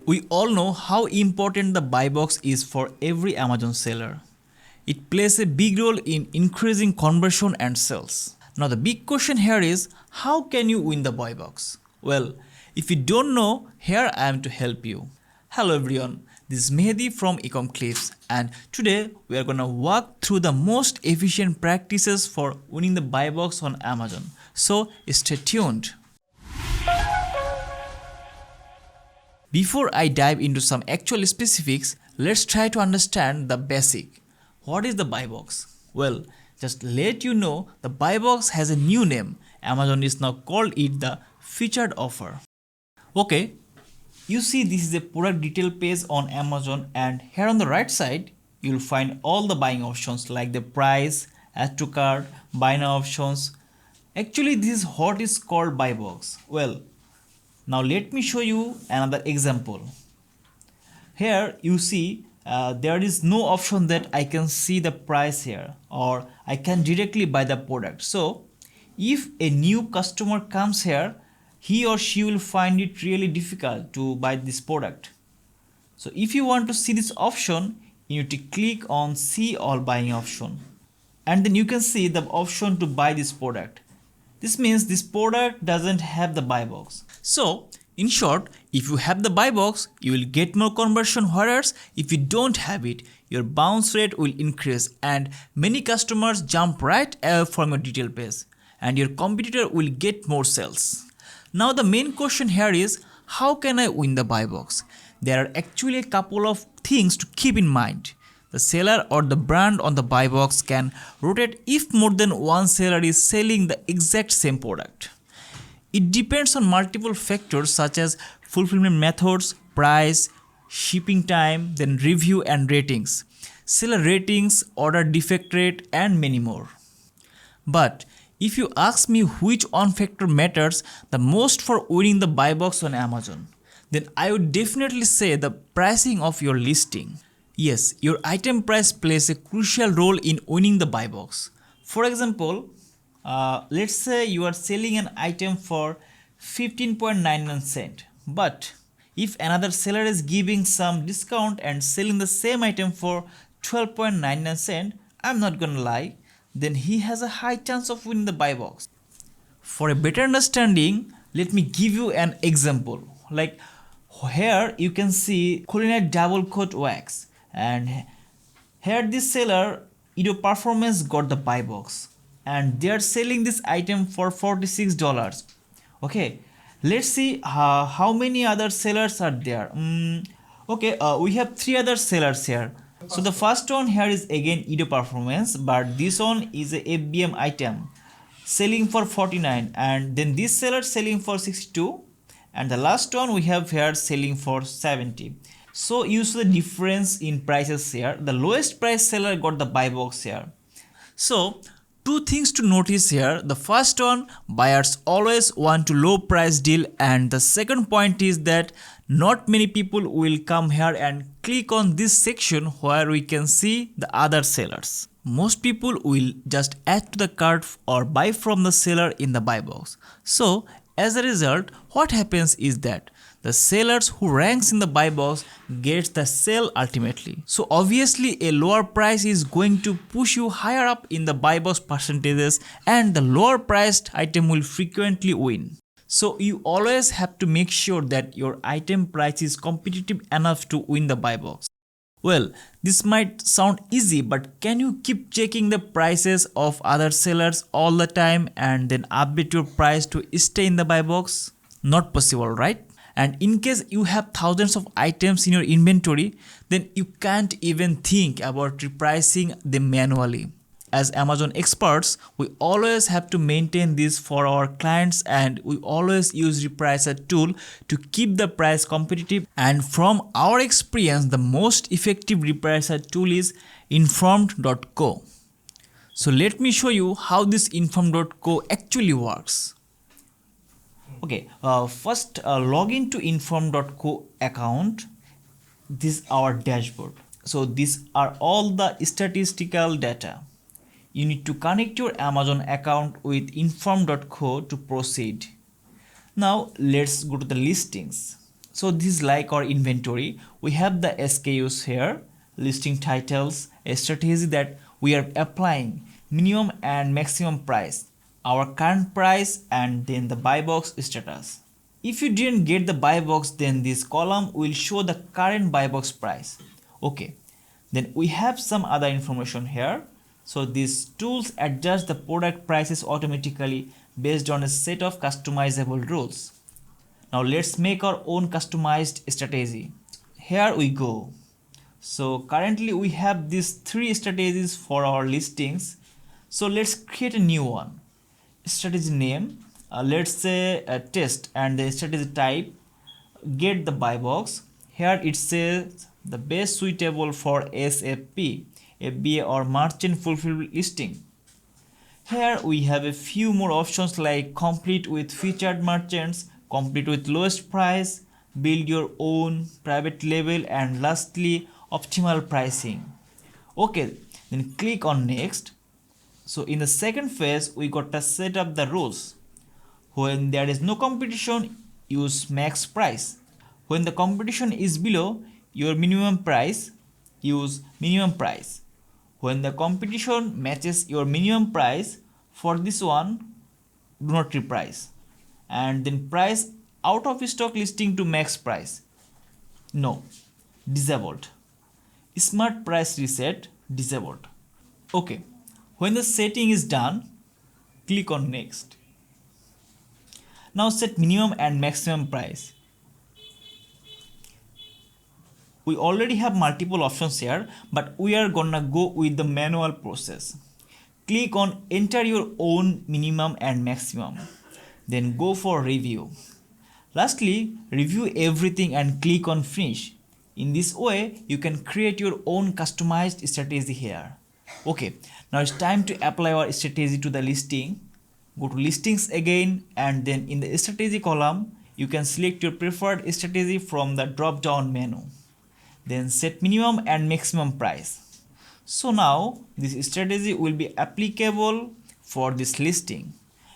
We all know how important the buy box is for every Amazon seller. It plays a big role in increasing conversion and sales. Now the big question here is, how can you win the buy box? Well, if you don't know, here I am to help you. Hello everyone, this is Mehedi from Ecomclips, and today we are gonna walk through the most efficient practices for winning the buy box on Amazon. So stay tuned. Before I dive into some actual specifics, let's try to understand the basic. What is the buy box? Well, just let you know, the buy box has a new name. Amazon is now called it the featured offer. Okay, you see this is a product detail page on Amazon, and here on the right side you'll find all the buying options like the price, add to cart, buy now options. Actually this is what is called buy box. Well, now let me show you another example. Here you see there is no option that I can see the price here, or I can directly buy the product. So if a new customer comes here, he or she will find it really difficult to buy this product. So if you want to see this option, you need to click on see all buying option, and then you can see the option to buy this product. This means this product doesn't have the buy box. So in short, if you have the buy box, you will get more conversion, whereas if you don't have it, your bounce rate will increase and many customers jump right from your detail page, and your competitor will get more sales. Now the main question here is, how can I win the buy box? There are actually a couple of things to keep in mind. The seller or the brand on the buy box can rotate if more than one seller is selling the exact same product. It depends on multiple factors such as fulfillment methods, price, shipping time, then review and ratings, seller ratings, order defect rate, and many more. But if you ask me which one factor matters the most for winning the buy box on Amazon, then I would definitely say the pricing of your listing. Yes, your item price plays a crucial role in winning the buy box. For example, let's say you are selling an item for 15.99 cent, but if another seller is giving some discount and selling the same item for 12.99 cent, I'm not gonna lie, then he has a high chance of winning the buy box. For a better understanding, let me give you an example. Like here you can see culinary double coat wax, and here this seller Ido Performance got the buy box, and they are selling this item for $46. Okay, let's see how many other sellers are there. We have three other sellers here. So the first one here is again Ido Performance, but this one is a FBM item selling for 49, and then this seller selling for 62, and the last one we have here selling for 70. So you see the difference in prices here. The lowest price seller got the buy box here. So two things to notice here. The first one, buyers always want to low price deal, and the second point is that not many people will come here and click on this section where we can see the other sellers. Most people will just add to the cart or buy from the seller in the buy box. So as a result, what happens is that the sellers who ranks in the buy box gets the sale ultimately. So obviously a lower price is going to push you higher up in the buy box percentages, and the lower priced item will frequently win. So you always have to make sure that your item price is competitive enough to win the buy box. Well, this might sound easy, but can you keep checking the prices of other sellers all the time and then update your price to stay in the buy box? Not possible, right? And in case you have thousands of items in your inventory, then you can't even think about repricing them manually. As Amazon experts, we always have to maintain this for our clients, and we always use repricer tool to keep the price competitive. And from our experience, the most effective repricer tool is informed.co. So let me show you how this informed.co actually works. Okay, first log into inform.co account. This is our dashboard. So these are all the statistical data. You need to connect your Amazon account with inform.co to proceed. Now let's go to the listings. So this is like our inventory. We have the SKUs here, listing titles, a strategy that we are applying, minimum and maximum price, our current price, and then the buy box status. If you didn't get the buy box, then this column will show the current buy box price. Okay, then we have some other information here. So these tools adjust the product prices automatically based on a set of customizable rules. Now let's make our own customized strategy. Here we go. So currently we have these 3 strategies for our listings. So let's create a new one. Strategy name, let's say test, and the strategy type, get the buy box. Here it says the best suitable for SFP, FBA or merchant fulfilled listing. Here we have a few more options like complete with featured merchants, complete with lowest price, build your own, private label, and lastly optimal pricing. Okay, then click on next. So in the second phase we got to set up the rules. When there is no competition, use max price. When the competition is below your minimum price, use minimum price. When the competition matches your minimum price, for this one do not reprice. And then price out of stock listing to max price, no, disabled. Smart price reset, disabled. Okay, when the setting is done, click on next. Now set minimum and maximum price. We already have multiple options here, but we are gonna go with the manual process. Click on enter your own minimum and maximum. Then go for review. Lastly, review everything and click on finish. In this way, you can create your own customized strategy here. Okay, now it's time to apply our strategy to the listing. Go to listings again, and then in the strategy column, you can select your preferred strategy from the drop down menu. Then set minimum and maximum price. So now this strategy will be applicable for this listing.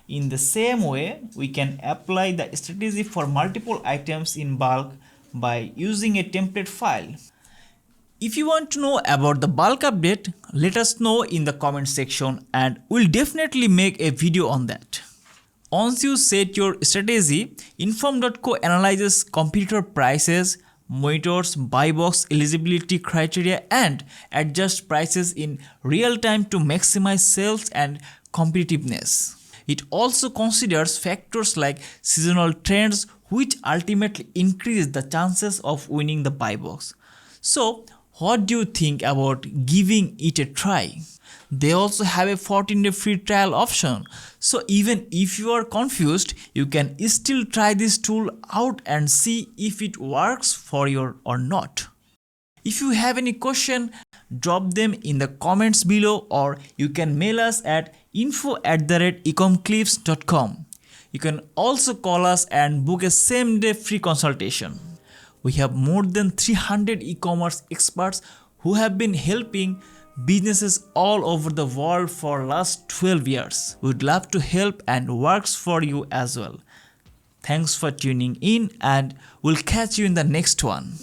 In the same way, we can apply the strategy for multiple items in bulk by using a template file. If you want to know about the bulk update, let us know in the comment section and we'll definitely make a video on that. Once you set your strategy, Inform.co analyzes competitor prices, monitors buy box eligibility criteria, and adjusts prices in real time to maximize sales and competitiveness. It also considers factors like seasonal trends, which ultimately increase the chances of winning the buy box. So, what do you think about giving it a try? They also have a 14-day free trial option. So even if you are confused, you can still try this tool out and see if it works for you or not. If you have any question, drop them in the comments below, or you can mail us at info@ecomclips.com. You can also call us and book a same-day free consultation. We have more than 300 e-commerce experts who have been helping businesses all over the world for last 12 years. We'd love to help and works for you as well. Thanks for tuning in, and we'll catch you in the next one.